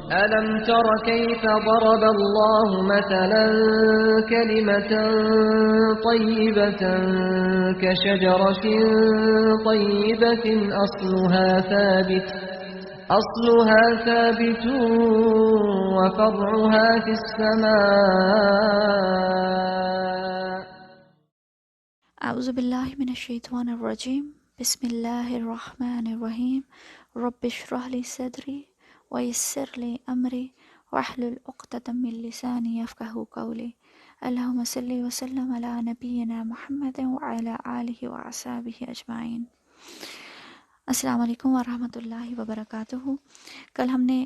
ألم تر كيف ضرب الله مثلا كلمة طيبة كشجرة طيبة أصلها ثابت وفرعها في السماء. اعوذ باللہ من الشیطان الرجیم، بسم اللہ الرحمن الرحیم۔ رب اشرح لی صدری ویسر لی امری واحلل عقدۃ من لسانی یفقہوا قولی۔ اللہم صلی وسلم علی نبینا محمد وعلی آلہ وصحبہ اجمعین۔ السلام علیکم ورحمۃ اللہ وبرکاتہ۔ کل ہم نے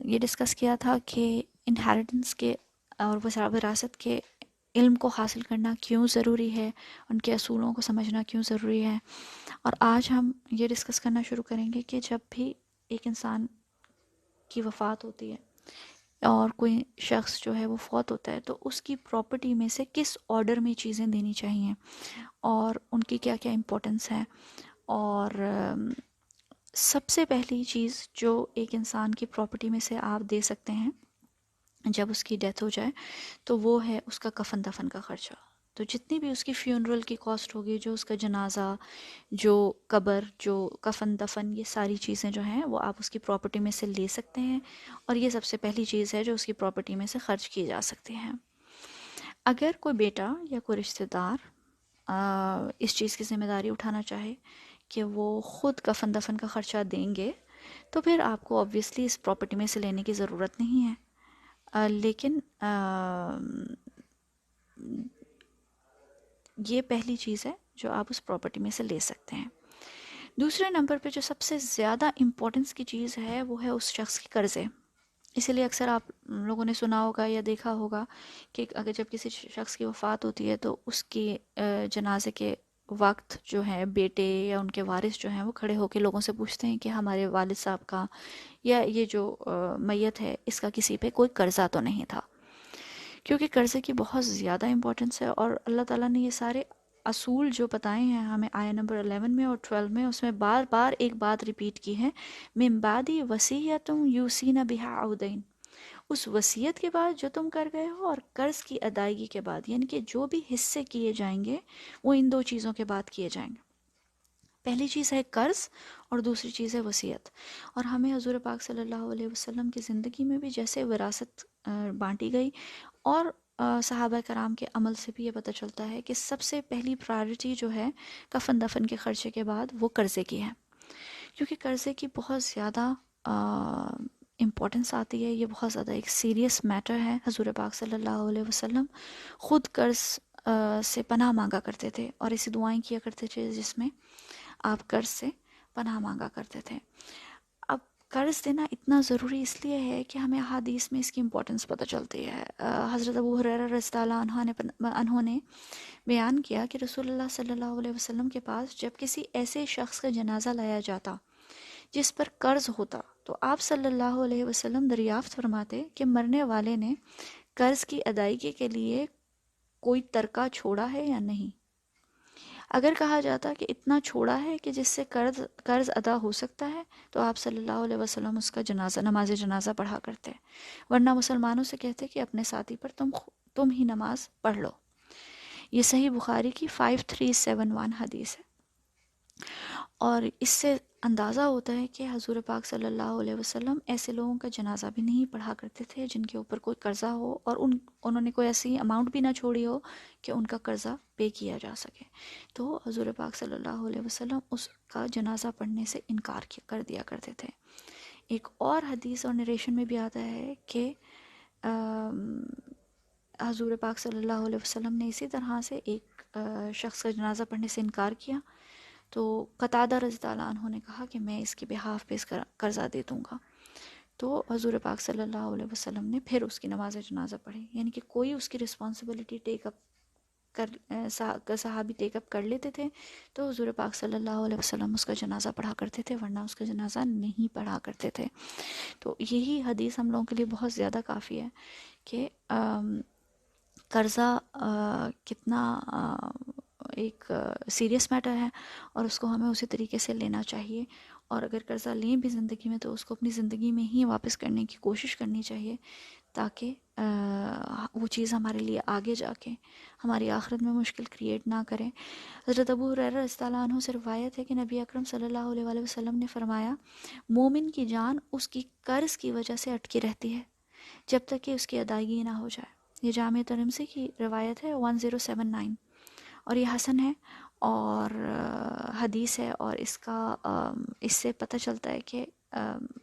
یہ ڈسکس کیا تھا کہ انہیریٹنس کے اور وراثت کے علم کو حاصل کرنا کیوں ضروری ہے، ان کے اصولوں کو سمجھنا کیوں ضروری ہے، اور آج ہم یہ ڈسکس کرنا شروع کریں گے کہ جب بھی ایک انسان کی وفات ہوتی ہے اور کوئی شخص جو ہے وہ فوت ہوتا ہے تو اس کی پراپرٹی میں سے کس آرڈر میں چیزیں دینی چاہیے اور ان کی کیا کیا امپورٹنس ہے۔ اور سب سے پہلی چیز جو ایک انسان کی پراپرٹی میں سے آپ دے سکتے ہیں جب اس کی ڈیتھ ہو جائے تو وہ ہے اس کا کفن دفن کا خرچہ۔ تو جتنی بھی اس کی فیونرل کی کاسٹ ہوگی، جو اس کا جنازہ، جو قبر، جو کفن دفن، یہ ساری چیزیں جو ہیں وہ آپ اس کی پراپرٹی میں سے لے سکتے ہیں، اور یہ سب سے پہلی چیز ہے جو اس کی پراپرٹی میں سے خرچ کی جا سکتی ہے۔ اگر کوئی بیٹا یا کوئی رشتہ دار اس چیز کی ذمہ داری اٹھانا چاہے کہ وہ خود کفن دفن کا خرچہ دیں گے تو پھر آپ کو obviously اس پراپرٹی میں سے لینے کی ضرورت نہیں ہے، لیکن یہ پہلی چیز ہے جو آپ اس پراپرٹی میں سے لے سکتے ہیں۔ دوسرے نمبر پہ جو سب سے زیادہ امپورٹنس کی چیز ہے وہ ہے اس شخص کے قرضے۔ اسی لیے اکثر آپ لوگوں نے سنا ہوگا یا دیکھا ہوگا کہ اگر جب کسی شخص کی وفات ہوتی ہے تو اس کی جنازے کے وقت جو ہے بیٹے یا ان کے وارث جو ہیں وہ کھڑے ہو کے لوگوں سے پوچھتے ہیں کہ ہمارے والد صاحب کا یا یہ جو میت ہے اس کا کسی پہ کوئی قرضہ تو نہیں تھا، کیونکہ قرضے کی بہت زیادہ امپورٹنس ہے۔ اور اللہ تعالیٰ نے یہ سارے اصول جو بتائے ہیں ہمیں آیہ نمبر 11 میں اور 12 میں، اس میں بار بار ایک بات ریپیٹ کی ہے، من بعد وصیۃ یوصین بہا او دین، اس وصیت کے بعد جو تم کر گئے ہو اور قرض کی ادائیگی کے بعد، یعنی کہ جو بھی حصے کیے جائیں گے وہ ان دو چیزوں کے بعد کیے جائیں گے۔ پہلی چیز ہے قرض اور دوسری چیز ہے وصیت۔ اور ہمیں حضور پاک صلی اللہ علیہ وسلم کی زندگی میں بھی جیسے وراثت بانٹی گئی، اور صحابہ کرام کے عمل سے بھی یہ پتہ چلتا ہے کہ سب سے پہلی پرائرٹی جو ہے کفن دفن کے خرچے کے بعد وہ قرضے کی ہے، کیونکہ قرضے کی بہت زیادہ امپورٹنس آتی ہے، یہ بہت زیادہ ایک سیریس میٹر ہے۔ حضور پاک صلی اللہ علیہ وسلم خود قرض سے پناہ مانگا کرتے تھے اور ایسی دعائیں کیا کرتے تھے جس میں آپ قرض سے پناہ مانگا کرتے تھے۔ اب قرض دینا اتنا ضروری اس لیے ہے کہ ہمیں احادیث میں اس کی امپورٹنس پتہ چلتی ہے۔ حضرت ابو ہریرہ رضی اللہ عنہ نے بیان کیا کہ رسول اللہ صلی اللہ علیہ وسلم کے پاس جب کسی ایسے شخص کا جنازہ لایا جاتا جس پر قرض ہوتا تو آپ صلی اللہ علیہ وسلم دریافت فرماتے کہ مرنے والے نے قرض کی ادائیگی کے لیے کوئی ترکہ چھوڑا ہے یا نہیں۔ اگر کہا جاتا کہ اتنا چھوڑا ہے کہ جس سے قرض ادا ہو سکتا ہے تو آپ صلی اللہ علیہ وسلم اس کا نماز جنازہ پڑھا کرتے، ورنہ مسلمانوں سے کہتے کہ اپنے ساتھی پر تم ہی نماز پڑھ لو۔ یہ صحیح بخاری کی 5371 حدیث ہے، اور اس سے اندازہ ہوتا ہے کہ حضور پاک صلی اللہ علیہ وسلم ایسے لوگوں کا جنازہ بھی نہیں پڑھا کرتے تھے جن کے اوپر کوئی قرضہ ہو اور انہوں نے کوئی ایسی اماؤنٹ بھی نہ چھوڑی ہو کہ ان کا قرضہ پے کیا جا سکے، تو حضور پاک صلی اللہ علیہ وسلم اس کا جنازہ پڑھنے سے انکار کر دیا کرتے تھے۔ ایک اور حدیث اور نریشن میں بھی آتا ہے کہ حضور پاک صلی اللہ علیہ وسلم نے اسی طرح سے ایک شخص کا جنازہ پڑھنے سے انکار کیا تو قتادہ رضی اللہ عنہ نے کہا کہ میں اس کی بہاف پہ اس کا قرضہ دے دوں گا، تو حضور پاک صلی اللہ علیہ وسلم نے پھر اس کی نماز جنازہ پڑھی، یعنی کہ کوئی اس کی رسپانسبلٹی صحابی ٹیک اپ کر لیتے تھے تو حضور پاک صلی اللہ علیہ وسلم اس کا جنازہ پڑھا کرتے تھے، ورنہ اس کا جنازہ نہیں پڑھا کرتے تھے۔ تو یہی حدیث ہم لوگوں کے لیے بہت زیادہ کافی ہے کہ قرضہ کتنا ایک سیریس میٹر ہے اور اس کو ہمیں اسی طریقے سے لینا چاہیے اور اگر قرضہ لیں بھی زندگی میں تو اس کو اپنی زندگی میں ہی واپس کرنے کی کوشش کرنی چاہیے، تاکہ وہ چیز ہمارے لیے آگے جا کے ہماری آخرت میں مشکل کریٹ نہ کریں۔ حضرت ابو ہریرہ رضی اللہ عنہ سے روایت ہے کہ نبی اکرم صلی اللہ علیہ وآلہ وسلم نے فرمایا، مومن کی جان اس کی قرض کی وجہ سے اٹکی رہتی ہے جب تک کہ اس کی ادائیگی نہ ہو جائے۔ یہ جامع ترمذی کی روایت ہے 1079، اور یہ حسن ہے اور حدیث ہے، اور اس سے پتہ چلتا ہے کہ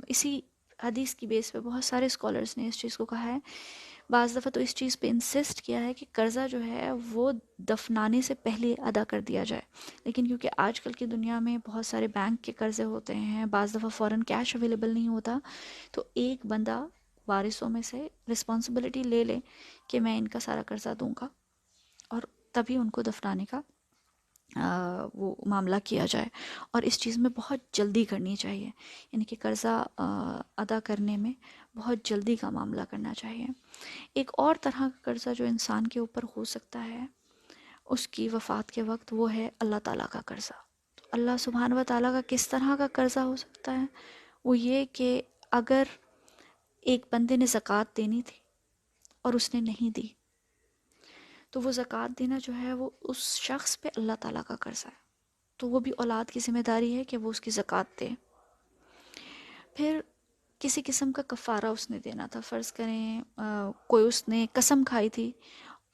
اسی حدیث کی بیس پہ بہت سارے اسکالرز نے اس چیز کو کہا ہے۔ بعض دفعہ تو اس چیز پہ انسسٹ کیا ہے کہ قرضہ جو ہے وہ دفنانے سے پہلے ادا کر دیا جائے، لیکن کیونکہ آج کل کی دنیا میں بہت سارے بینک کے قرضے ہوتے ہیں، بعض دفعہ فوراً کیش اویلیبل نہیں ہوتا، تو ایک بندہ وارثوں میں سے رسپانسبلٹی لے لے کہ میں ان کا سارا قرضہ دوں گا، اور تبھی ان کو دفنانے کا وہ معاملہ کیا جائے۔ اور اس چیز میں بہت جلدی کرنی چاہیے، یعنی کہ قرضہ ادا کرنے میں بہت جلدی کا معاملہ کرنا چاہیے۔ ایک اور طرح کا قرضہ جو انسان کے اوپر ہو سکتا ہے اس کی وفات کے وقت، وہ ہے اللہ تعالیٰ کا قرضہ۔ تو اللہ سبحانہ و تعالیٰ کا کس طرح کا قرضہ ہو سکتا ہے؟ وہ یہ کہ اگر ایک بندے نے زکوٰۃ دینی تھی اور اس نے نہیں دی، تو وہ زکوٰۃ دینا جو ہے وہ اس شخص پہ اللہ تعالیٰ کا قرضہ ہے، تو وہ بھی اولاد کی ذمہ داری ہے کہ وہ اس کی زکوٰۃ دے۔ پھر کسی قسم کا کفارہ اس نے دینا تھا، فرض کریں کوئی اس نے قسم کھائی تھی،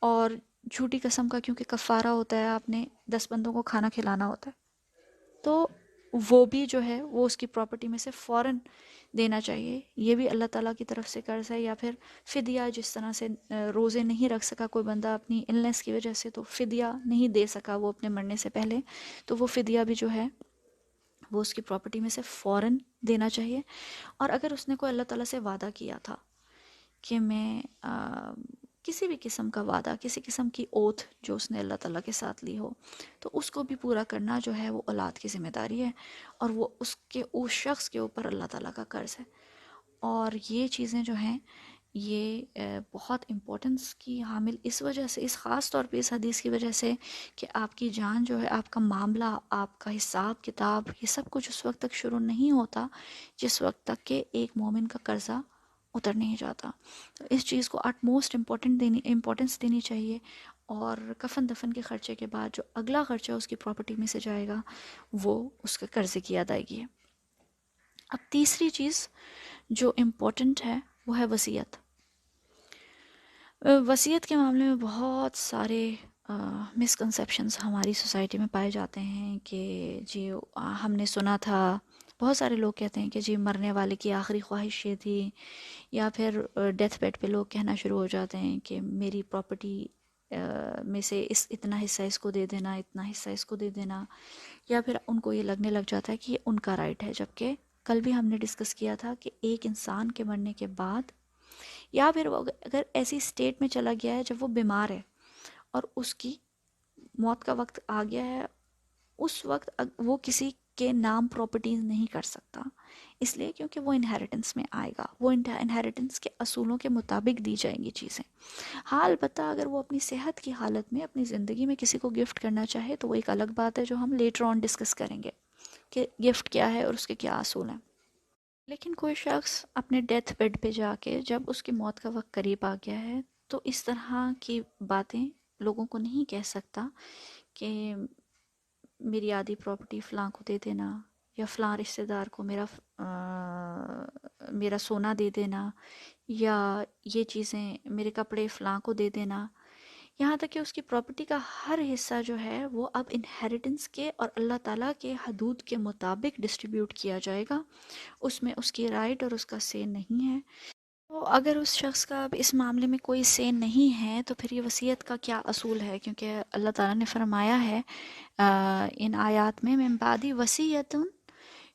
اور جھوٹی قسم کا کیونکہ کفارہ ہوتا ہے، آپ نے 10 بندوں کو کھانا کھلانا ہوتا ہے، تو وہ بھی جو ہے وہ اس کی پراپرٹی میں سے فوراً دینا چاہیے۔ یہ بھی اللہ تعالیٰ کی طرف سے قرض ہے۔ یا پھر فدیہ، جس طرح سے روزے نہیں رکھ سکا کوئی بندہ اپنی النس کی وجہ سے، تو فدیہ نہیں دے سکا وہ اپنے مرنے سے پہلے، تو وہ فدیہ بھی جو ہے وہ اس کی پراپرٹی میں سے فوراً دینا چاہیے۔ اور اگر اس نے کوئی اللہ تعالیٰ سے وعدہ کیا تھا کہ میں کسی بھی قسم کا وعدہ، کسی قسم کی اوتھ جو اس نے اللہ تعالیٰ کے ساتھ لی ہو، تو اس کو بھی پورا کرنا جو ہے وہ اولاد کی ذمہ داری ہے، اور وہ اس شخص کے اوپر اللہ تعالیٰ کا قرض ہے۔ اور یہ چیزیں جو ہیں یہ بہت امپورٹنس کی حامل اس وجہ سے، اس خاص طور پہ اس حدیث کی وجہ سے، کہ آپ کی جان جو ہے، آپ کا معاملہ، آپ کا حساب کتاب، یہ سب کچھ اس وقت تک شروع نہیں ہوتا جس وقت تک کہ ایک مومن کا قرضہ اتر نہیں جاتا۔ تو اس چیز کو اٹ موسٹ امپورٹنس دینی چاہیے، اور کفن دفن کے خرچے کے بعد جو اگلا خرچہ اس کی پراپرٹی میں سے جائے گا وہ اس کے قرضے کی ادائیگی ہے۔ اب تیسری چیز جو امپورٹنٹ ہے وہ ہے وصیت۔ وصیت کے معاملے میں بہت سارے مسکنسیپشنز ہماری سوسائٹی میں پائے جاتے ہیں کہ جی ہم نے سنا تھا، بہت سارے لوگ کہتے ہیں کہ جی مرنے والے کی آخری خواہش یہ تھی، یا پھر ڈیتھ بیڈ پہ لوگ کہنا شروع ہو جاتے ہیں کہ میری پراپرٹی میں سے اتنا حصہ اس کو دے دینا، اتنا حصہ اس کو دے دینا، یا پھر ان کو یہ لگنے لگ جاتا ہے کہ یہ ان کا رائٹ ہے، جبکہ کل بھی ہم نے ڈسکس کیا تھا کہ ایک انسان کے مرنے کے بعد، یا پھر وہ اگر ایسی اسٹیٹ میں چلا گیا ہے جب وہ بیمار ہے اور اس کی موت کا وقت آ گیا ہے، اس وقت وہ کسی کے نام پراپرٹیز نہیں کر سکتا، اس لیے کیونکہ وہ انہیریٹنس میں آئے گا، وہ انہیریٹنس کے اصولوں کے مطابق دی جائیں گی چیزیں۔ ہاں البتہ اگر وہ اپنی صحت کی حالت میں اپنی زندگی میں کسی کو گفٹ کرنا چاہے تو وہ ایک الگ بات ہے جو ہم لیٹر آن ڈسکس کریں گے کہ گفٹ کیا ہے اور اس کے کیا اصول ہیں۔ لیکن کوئی شخص اپنے ڈیتھ بیڈ پہ جا کے جب اس کی موت کا وقت قریب آ گیا ہے تو اس طرح کی باتیں لوگوں کو نہیں کہہ سکتا کہ میری آدھی پراپرٹی فلاں کو دے دینا، یا فلاں رشتہ دار کو میرا سونا دے دینا، یا یہ چیزیں میرے کپڑے فلاں کو دے دینا، یہاں تک کہ اس کی پراپرٹی کا ہر حصہ جو ہے وہ اب انہیریٹنس کے اور اللہ تعالیٰ کے حدود کے مطابق ڈسٹریبیوٹ کیا جائے گا، اس میں اس کی رائٹ اور اس کا سے نہیں ہے۔ تو اگر اس شخص کا اب اس معاملے میں کوئی سے نہیں ہے تو پھر یہ وصیت کا کیا اصول ہے؟ کیونکہ اللہ تعالیٰ نے فرمایا ہے ان آیات میں من بعد وصیۃ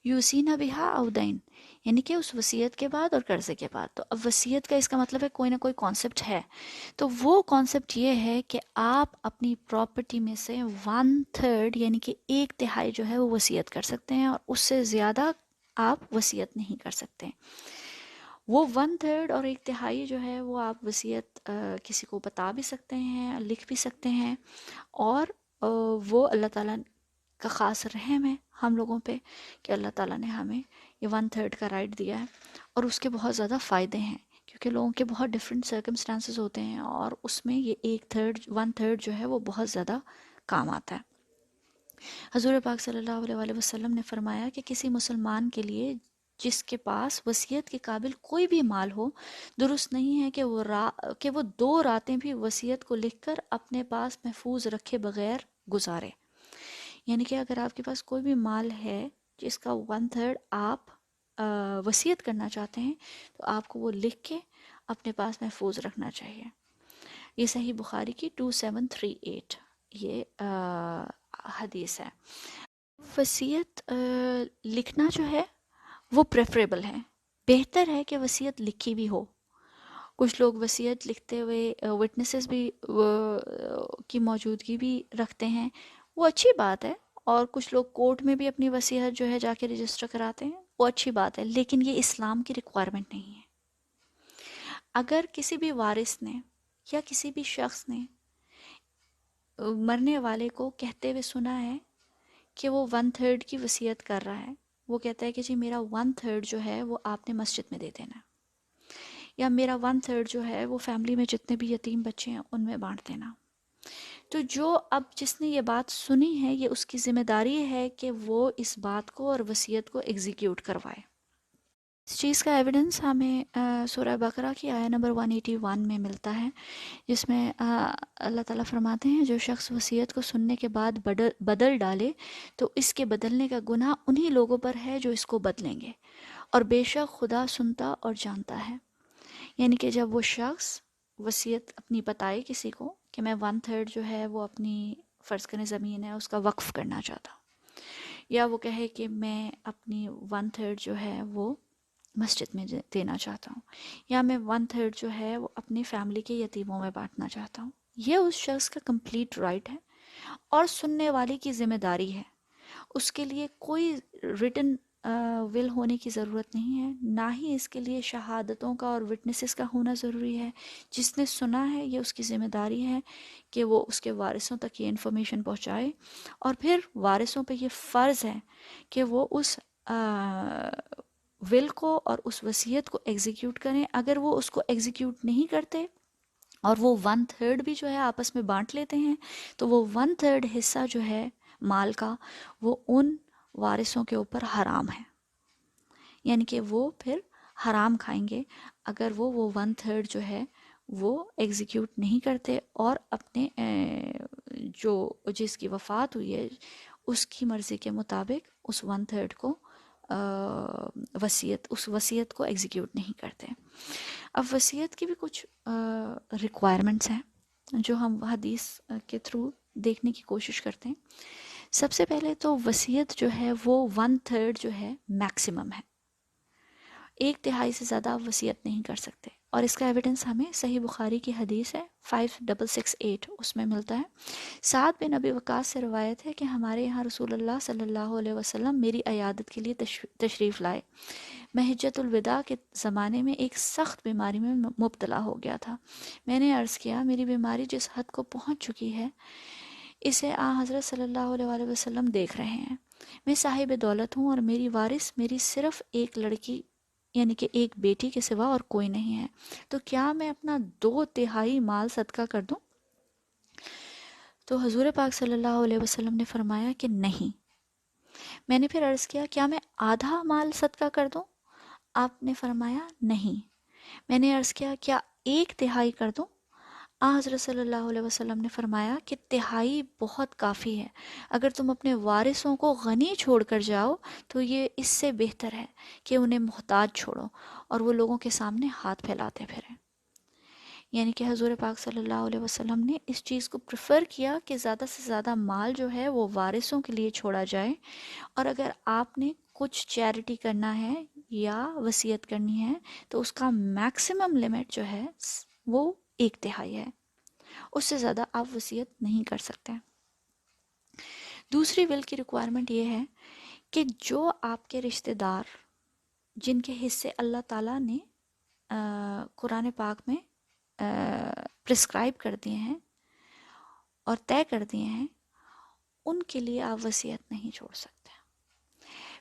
یوصین بہا او دین، یعنی کہ اس وصیت کے بعد اور قرضے کے بعد۔ تو اب وصیت کا اس کا مطلب ہے کوئی نہ کوئی کانسیپٹ ہے، تو وہ کانسیپٹ یہ ہے کہ آپ اپنی پراپرٹی میں سے 1/3 یعنی کہ 1/3 جو ہے وہ وصیت کر سکتے ہیں، اور اس سے زیادہ آپ وصیت نہیں کر سکتے۔ وہ 1/3 اور 1/3 جو ہے وہ آپ وصیت کسی کو بتا بھی سکتے ہیں، لکھ بھی سکتے ہیں، اور وہ اللہ تعالیٰ کا خاص رحم ہے ہم لوگوں پہ کہ اللہ تعالیٰ نے ہمیں یہ 1/3 کا رائٹ دیا ہے، اور اس کے بہت زیادہ فائدے ہیں کیونکہ لوگوں کے بہت ڈفرینٹ سرکمسٹانسز ہوتے ہیں، اور اس میں یہ 1/3 جو ہے وہ بہت زیادہ کام آتا ہے۔ حضور پاک صلی اللہ علیہ وآلہ وسلم نے فرمایا کہ کسی مسلمان کے لیے جس کے پاس وصیت کے قابل کوئی بھی مال ہو، درست نہیں ہے کہ وہ 2 راتیں بھی وصیت کو لکھ کر اپنے پاس محفوظ رکھے بغیر گزارے۔ یعنی کہ اگر آپ کے پاس کوئی بھی مال ہے جس کا 1/3 آپ وصیت کرنا چاہتے ہیں، تو آپ کو وہ لکھ کے اپنے پاس محفوظ رکھنا چاہیے۔ یہ صحیح بخاری کی 2738 یہ حدیث ہے۔ وصیت لکھنا جو ہے وہ پریفریبل ہے، بہتر ہے کہ وصیت لکھی بھی ہو۔ کچھ لوگ وصیت لکھتے ہوئے وٹنسز بھی کی موجودگی بھی رکھتے ہیں، وہ اچھی بات ہے، اور کچھ لوگ کورٹ میں بھی اپنی وصیت جو ہے جا کے رجسٹر کراتے ہیں، وہ اچھی بات ہے، لیکن یہ اسلام کی ریکوائرمنٹ نہیں ہے۔ اگر کسی بھی وارث نے یا کسی بھی شخص نے مرنے والے کو کہتے ہوئے سنا ہے کہ وہ 1/3 کی وصیت کر رہا ہے، وہ کہتا ہے کہ جی میرا 1/3 جو ہے وہ آپ نے مسجد میں دے دینا، یا میرا 1/3 جو ہے وہ فیملی میں جتنے بھی یتیم بچے ہیں ان میں بانٹ دینا، تو جو اب جس نے یہ بات سنی ہے، یہ اس کی ذمہ داری ہے کہ وہ اس بات کو اور وصیت کو ایگزیکیوٹ کروائے۔ اس چیز کا ایویڈنس ہمیں سورہ بقرہ کی آیہ نمبر 181 میں ملتا ہے، جس میں اللہ تعالیٰ فرماتے ہیں جو شخص وصیت کو سننے کے بعد بدل ڈالے تو اس کے بدلنے کا گناہ انہی لوگوں پر ہے جو اس کو بدلیں گے، اور بے شک خدا سنتا اور جانتا ہے۔ یعنی کہ جب وہ شخص وصیت اپنی بتائے کسی کو کہ میں 1/3 جو ہے وہ اپنی فرض کریں زمین ہے اس کا وقف کرنا چاہتا ہوں، یا وہ کہے کہ میں اپنی 1/3 جو ہے وہ مسجد میں دینا چاہتا ہوں، یا میں 1/3 جو ہے وہ اپنی فیملی کے یتیموں میں بانٹنا چاہتا ہوں، یہ اس شخص کا کمپلیٹ رائٹ ہے، اور سننے والے کی ذمہ داری ہے۔ اس کے لیے کوئی ریٹن ول ہونے کی ضرورت نہیں ہے، نہ ہی اس کے لیے شہادتوں کا اور وٹنسز کا ہونا ضروری ہے۔ جس نے سنا ہے یہ اس کی ذمہ داری ہے کہ وہ اس کے وارثوں تک یہ انفارمیشن پہنچائے، اور پھر وارثوں پہ یہ فرض ہے کہ وہ اس ول کو اور اس وصیت کو ایگزیکیوٹ کریں۔ اگر وہ اس کو ایگزیکیوٹ نہیں کرتے اور وہ 1/3 بھی جو ہے آپس میں بانٹ لیتے ہیں، تو وہ 1/3 حصہ جو ہے مال کا وہ ان وارثوں کے اوپر حرام ہے، یعنی کہ وہ پھر حرام کھائیں گے اگر وہ 1/3 جو ہے وہ ایگزیکیوٹ نہیں کرتے، اور اپنے جو جس کی وفات ہوئی ہے اس کی مرضی کے مطابق اس 1/3 کو اس وصیت کو ایگزیکیوٹ نہیں کرتے۔ اب وصیت کی بھی کچھ ریکوائرمنٹس ہیں جو ہم حدیث کے تھرو دیکھنے کی کوشش کرتے ہیں۔ سب سے پہلے تو وصیت جو ہے وہ 1/3 جو ہے میکسیمم ہے، 1/3 سے زیادہ آپ وصیت نہیں کر سکتے، اور اس کا ایویڈنس ہمیں صحیح بخاری کی حدیث ہے 5668 اس میں ملتا ہے۔ سعد بن ابی وقاص سے روایت ہے کہ ہمارے یہاں رسول اللہ صلی اللہ علیہ وسلم میری عیادت کے لیے تشریف لائے۔ میں حجۃ الوداع کے زمانے میں ایک سخت بیماری میں مبتلا ہو گیا تھا۔ میں نے عرض کیا میری بیماری جس حد کو پہنچ چکی ہے اسے حضرت صلی اللہ علیہ وآلہ وسلم دیکھ رہے ہیں۔ میں صاحب دولت ہوں اور میری وارث میری صرف ایک لڑکی یعنی کہ ایک بیٹی کے سوا اور کوئی نہیں ہے، تو کیا میں اپنا 2/3 مال صدقہ کر دوں؟ تو حضور پاک صلی اللہ علیہ وسلم نے فرمایا کہ نہیں۔ میں نے پھر عرض کیا کیا میں آدھا مال صدقہ کر دوں؟ آپ نے فرمایا نہیں۔ میں نے عرض کیا 1/3 کر دوں؟ حضرت صلی اللہ علیہ وسلم نے فرمایا کہ 1/3 بہت کافی ہے، اگر تم اپنے وارثوں کو غنی چھوڑ کر جاؤ تو یہ اس سے بہتر ہے کہ انہیں محتاج چھوڑو اور وہ لوگوں کے سامنے ہاتھ پھیلاتے پھریں۔ یعنی کہ حضور پاک صلی اللہ علیہ وسلم نے اس چیز کو پریفر کیا کہ زیادہ سے زیادہ مال جو ہے وہ وارثوں کے لیے چھوڑا جائے، اور اگر آپ نے کچھ چیریٹی کرنا ہے یا وصیت کرنی ہے تو اس کا میکسیمم لمٹ جو ہے وہ 1/3 ہے، اس سے زیادہ آپ وصیت نہیں کر سکتے۔ دوسری ول کی ریکوائرمنٹ یہ ہے کہ جو آپ کے رشتہ دار جن کے حصے اللہ تعالیٰ نے قرآن پاک میں پرسکرائب کر دیے ہیں اور طے کر دیے ہیں، ان کے لیے آپ وصیت نہیں چھوڑ سکتے۔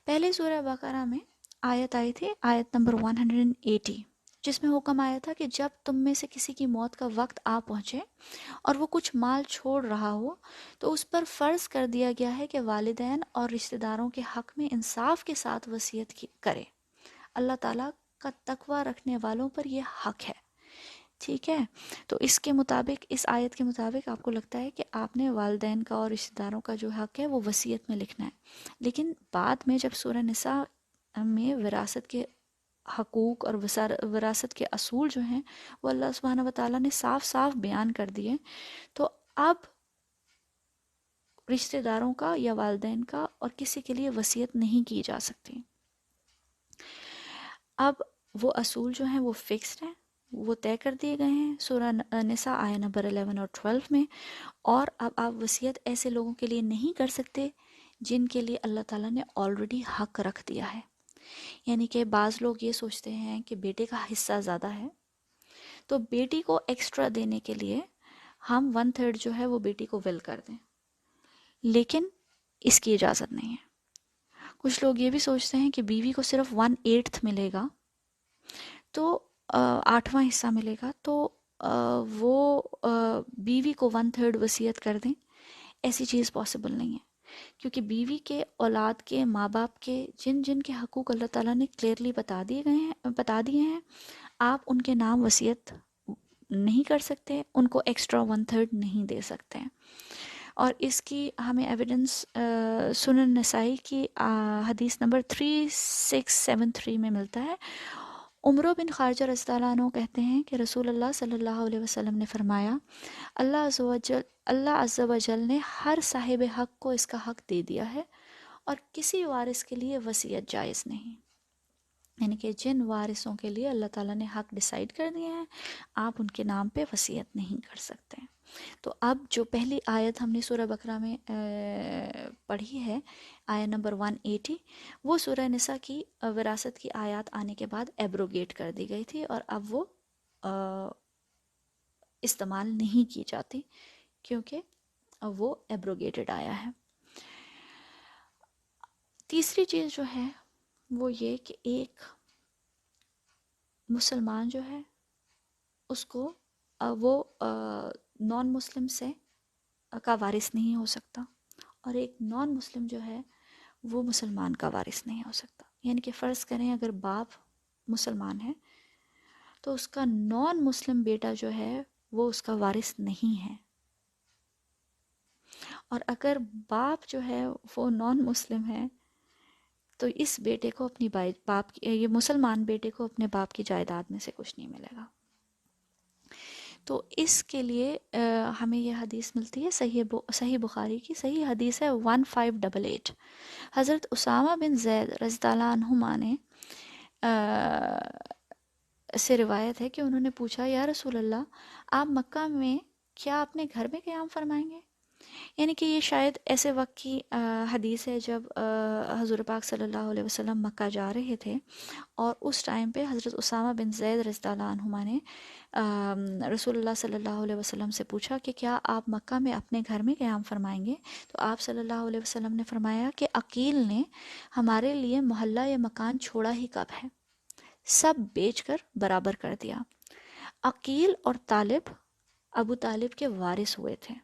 پہلے سورہ بقرہ میں آیت آئی تھی، آیت نمبر 180، جس میں حکم آیا تھا کہ جب تم میں سے کسی کی موت کا وقت آ پہنچے اور وہ کچھ مال چھوڑ رہا ہو تو اس پر فرض کر دیا گیا ہے کہ والدین اور رشتہ داروں کے حق میں انصاف کے ساتھ وصیت کرے۔ اللہ تعالیٰ کا تقوی رکھنے والوں پر یہ حق ہے، ٹھیک ہے؟ تو اس کے مطابق، اس آیت کے مطابق آپ کو لگتا ہے کہ آپ نے والدین کا اور رشتہ داروں کا جو حق ہے وہ وصیت میں لکھنا ہے، لیکن بعد میں جب سورہ نساء میں وراثت کے حقوق اور وراثت کے اصول جو ہیں وہ اللہ سبحانہ وتعالیٰ نے صاف صاف بیان کر دیے، تو اب رشتہ داروں کا یا والدین کا اور کسی کے لیے وصیت نہیں کی جا سکتی۔ اب وہ اصول جو ہیں وہ فکسڈ ہیں، وہ طے کر دیے گئے ہیں سورہ نساء آیہ نمبر 11 اور 12 میں، اور اب آپ وصیت ایسے لوگوں کے لیے نہیں کر سکتے جن کے لیے اللہ تعالیٰ نے آلریڈی حق رکھ دیا ہے۔ یعنی کہ بعض لوگ یہ سوچتے ہیں کہ بیٹے کا حصہ زیادہ ہے تو بیٹی کو ایکسٹرا دینے کے لیے ہم 1/3 جو ہے وہ بیٹی کو ول کر دیں، لیکن اس کی اجازت نہیں ہے۔ کچھ لوگ یہ بھی سوچتے ہیں کہ بیوی کو صرف 1/8 ملے گا تو 8واں حصہ ملے گا، تو وہ بیوی کو 1/3 وصیت کر دیں۔ ایسی چیز پاسبل نہیں ہے، کیونکہ بیوی کے، اولاد کے، ماں باپ کے جن جن کے حقوق اللہ تعالیٰ نے کلیئرلی بتا دیے ہیں، آپ ان کے نام وصیت نہیں کر سکتے، ان کو ایکسٹرا 1/3 نہیں دے سکتے۔ اور اس کی ہمیں ایویڈنس سنن نسائی کی حدیث نمبر 3673 میں ملتا ہے۔ عمرو بن خارجہ رضی اللہ عنہ کہتے ہیں کہ رسول اللہ صلی اللہ علیہ وسلم نے فرمایا، اللہ عز و جل نے ہر صاحب حق کو اس کا حق دے دیا ہے اور کسی وارث کے لیے وصیت جائز نہیں۔ یعنی کہ جن وارثوں کے لیے اللہ تعالیٰ نے حق ڈیسائیڈ کر دیے ہیں، آپ ان کے نام پہ وصیت نہیں کر سکتے۔ تو اب جو پہلی آیت ہم نے سورہ بقرہ میں پڑھی ہے، آیت نمبر 180، وہ سورہ نساء کی وراثت کی آیات آنے کے بعد ایبروگیٹ کر دی گئی تھی، اور اب وہ استعمال نہیں کی جاتی کیونکہ اب وہ ایبروگیٹڈ آیا ہے۔ تیسری چیز جو ہے وہ یہ کہ ایک مسلمان جو ہے اس کو وہ نان مسلم سے کا وارث نہیں ہو سکتا، اور ایک نان مسلم جو ہے وہ مسلمان کا وارث نہیں ہو سکتا۔ یعنی کہ فرض کریں اگر باپ مسلمان ہے تو اس کا نان مسلم بیٹا جو ہے وہ اس کا وارث نہیں ہے، اور اگر باپ جو ہے وہ نان مسلم ہے تو اس بیٹے کو اپنی یہ مسلمان بیٹے کو اپنے باپ کی جائیداد میں سے کچھ نہیں ملے گا۔ تو اس کے لیے ہمیں یہ حدیث ملتی ہے صحیح بخاری کی، صحیح حدیث ہے 1588۔ حضرت اسامہ بن زید رضی اللہ عنہما نے سے روایت ہے کہ انہوں نے پوچھا، یا رسول اللہ، آپ مکہ میں کیا اپنے گھر میں قیام فرمائیں گے؟ یعنی کہ یہ شاید ایسے وقت کی حدیث ہے جب حضور پاک صلی اللہ علیہ وسلم مکہ جا رہے تھے، اور اس ٹائم پہ حضرت اسامہ بن زید رضی اللہ عنہما نے رسول اللہ صلی اللہ علیہ وسلم سے پوچھا کہ کیا آپ مکہ میں اپنے گھر میں قیام فرمائیں گے؟ تو آپ صلی اللہ علیہ وسلم نے فرمایا کہ عقیل نے ہمارے لیے محلہ یا مکان چھوڑا ہی کب ہے، سب بیچ کر برابر کر دیا۔ عقیل اور طالب ابو طالب کے وارث ہوئے تھے،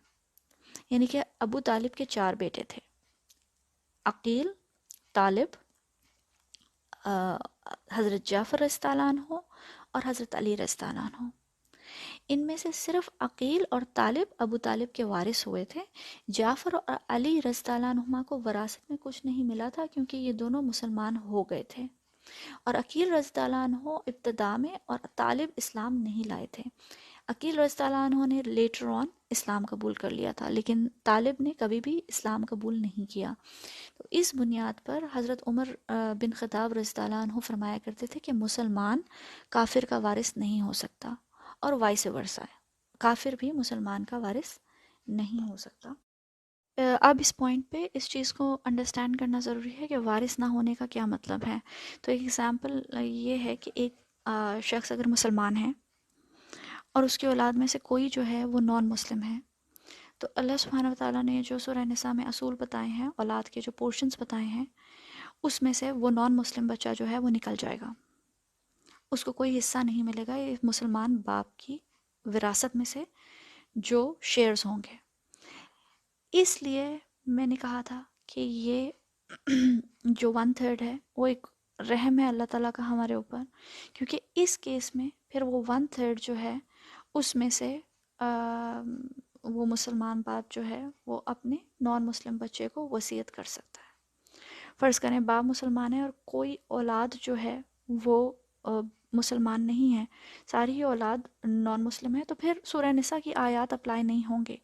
یعنی کہ ابو طالب کے 4 بیٹے تھے، عقیل، طالب، حضرت جعفر رضی اللہ عنہ اور حضرت علی رضی اللہ عنہ۔ ان میں سے صرف عقیل اور طالب ابو طالب کے وارث ہوئے تھے۔ جعفر اور علی رضی اللہ عنہما کو وراثت میں کچھ نہیں ملا تھا کیونکہ یہ دونوں مسلمان ہو گئے تھے، اور عقیل رضی اللہ عنہ ابتدا میں اور طالب اسلام نہیں لائے تھے۔ عقیل رضی اللہ عنہ نے لیٹر آن اسلام قبول کر لیا تھا، لیکن طالب نے کبھی بھی اسلام قبول نہیں کیا۔ تو اس بنیاد پر حضرت عمر بن خطاب رضی اللہ عنہ فرمایا کرتے تھے کہ مسلمان کافر کا وارث نہیں ہو سکتا، اور وائس ورسا ہے، کافر بھی مسلمان کا وارث نہیں ہو سکتا۔ اب اس پوائنٹ پہ اس چیز کو انڈرسٹینڈ کرنا ضروری ہے کہ وارث نہ ہونے کا کیا مطلب ہے۔ تو ایک ایگزامپل یہ ہے کہ ایک شخص اگر مسلمان ہے اور اس کی اولاد میں سے کوئی جو ہے وہ نان مسلم ہے، تو اللہ سبحانہ وتعالیٰ نے جو سورہ نساء میں اصول بتائے ہیں، اولاد کے جو پورشنز بتائے ہیں، اس میں سے وہ نان مسلم بچہ جو ہے وہ نکل جائے گا، اس کو کوئی حصہ نہیں ملے گا یہ مسلمان باپ کی وراثت میں سے جو شیئرز ہوں گے۔ اس لیے میں نے کہا تھا کہ یہ جو 1/3 ہے وہ ایک رحم ہے اللہ تعالیٰ کا ہمارے اوپر، کیونکہ اس کیس میں پھر وہ 1/3 جو ہے اس میں سے وہ مسلمان باپ جو ہے وہ اپنے نان مسلم بچے کو وصیت کر سکتا ہے۔ فرض کریں باپ مسلمان ہے اور کوئی اولاد جو ہے وہ مسلمان نہیں ہے، ساری ہی اولاد نان مسلم ہے، تو پھر سورہ نساء کی آیات اپلائی نہیں ہوں گے،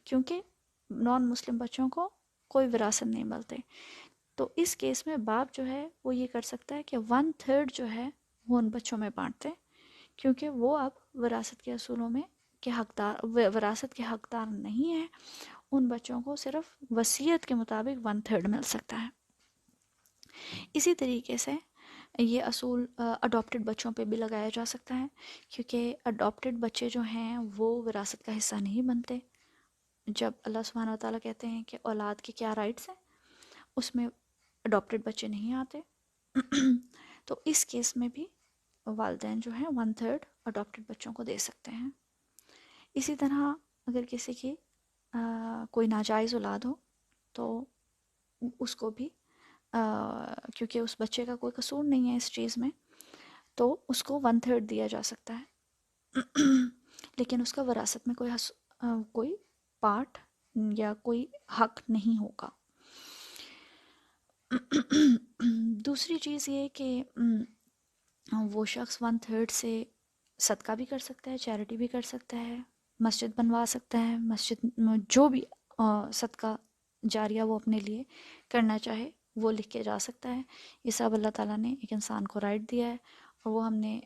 کیونکہ نان مسلم بچوں کو کوئی وراثت نہیں ملتے۔ تو اس کیس میں باپ جو ہے وہ یہ کر سکتا ہے کہ 1/3 جو ہے وہ ان بچوں میں بانٹتے، کیونکہ وہ اب وراثت کے اصولوں میں وراثت کے حقدار نہیں ہیں، ان بچوں کو صرف وصیت کے مطابق 1/3 مل سکتا ہے۔ اسی طریقے سے یہ اصول اڈاپٹڈ بچوں پہ بھی لگایا جا سکتا ہے، کیونکہ اڈاپٹڈ بچے جو ہیں وہ وراثت کا حصہ نہیں بنتے۔ جب اللہ سبحانہ وتعالیٰ کہتے ہیں کہ اولاد کے کیا رائٹس ہیں، اس میں اڈاپٹڈ بچے نہیں آتے، تو اس کیس میں بھی والدین جو ہیں 1/3 اڈاپٹڈ بچوں کو دے سکتے ہیں۔ اسی طرح اگر کسی کی کوئی ناجائز اولاد ہو تو اس کو بھی کیونکہ اس بچے کا کوئی قصور نہیں ہے اس چیز میں، تو اس کو 1/3 دیا جا سکتا ہے، لیکن اس کا وراثت میں کوئی پارٹ یا کوئی حق نہیں ہوگا۔ دوسری چیز یہ کہ وہ شخص 1/3 سے صدقہ بھی کر سکتا ہے، چیریٹی بھی کر سکتا ہے، مسجد بنوا سکتا ہے، مسجد جو بھی صدقہ جاریہ وہ اپنے لیے کرنا چاہے وہ لکھ کے جا سکتا ہے۔ یہ سب اللہ تعالیٰ نے ایک انسان کو رائٹ دیا ہے، اور وہ ہم نے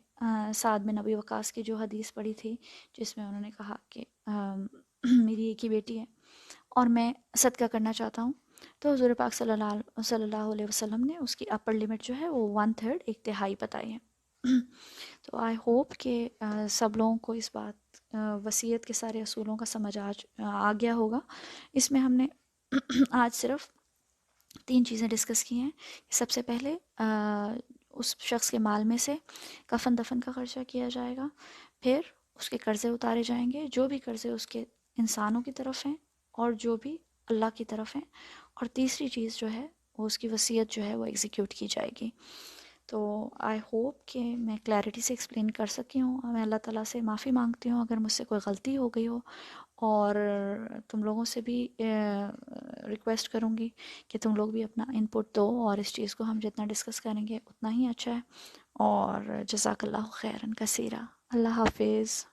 سعد بن ابی وقاص کی جو حدیث پڑھی تھی جس میں انہوں نے کہا کہ میری ایک ہی بیٹی ہے اور میں صدقہ کرنا چاہتا ہوں، تو حضور پاک صلی اللہ علیہ وسلم نے اس کی اپر لمٹ جو ہے وہ 1/3 1/3 بتائی ہے۔ تو آئی ہوپ کہ سب لوگوں کو اس بات وصیت کے سارے اصولوں کا سمجھ آ گیا ہوگا۔ اس میں ہم نے آج صرف 3 چیزیں ڈسکس کی ہیں۔ سب سے پہلے اس شخص کے مال میں سے کفن دفن کا خرچہ کیا جائے گا، پھر اس کے قرضے اتارے جائیں گے، جو بھی قرضے اس کے انسانوں کی طرف ہیں اور جو بھی اللہ کی طرف ہیں، اور تیسری چیز جو ہے وہ اس کی وصیت جو ہے وہ ایگزیکیوٹ کی جائے گی۔ تو آئی ہوپ کہ میں کلیئرٹی سے ایکسپلین کر سکی ہوں۔ میں اللہ تعالیٰ سے معافی مانگتی ہوں اگر مجھ سے کوئی غلطی ہو گئی ہو، اور تم لوگوں سے بھی ریکویسٹ کروں گی کہ تم لوگ بھی اپنا انپٹ دو، اور اس چیز کو ہم جتنا ڈسکس کریں گے اتنا ہی اچھا ہے۔ اور جزاک اللہ خیرن کثیرہ۔ اللہ حافظ۔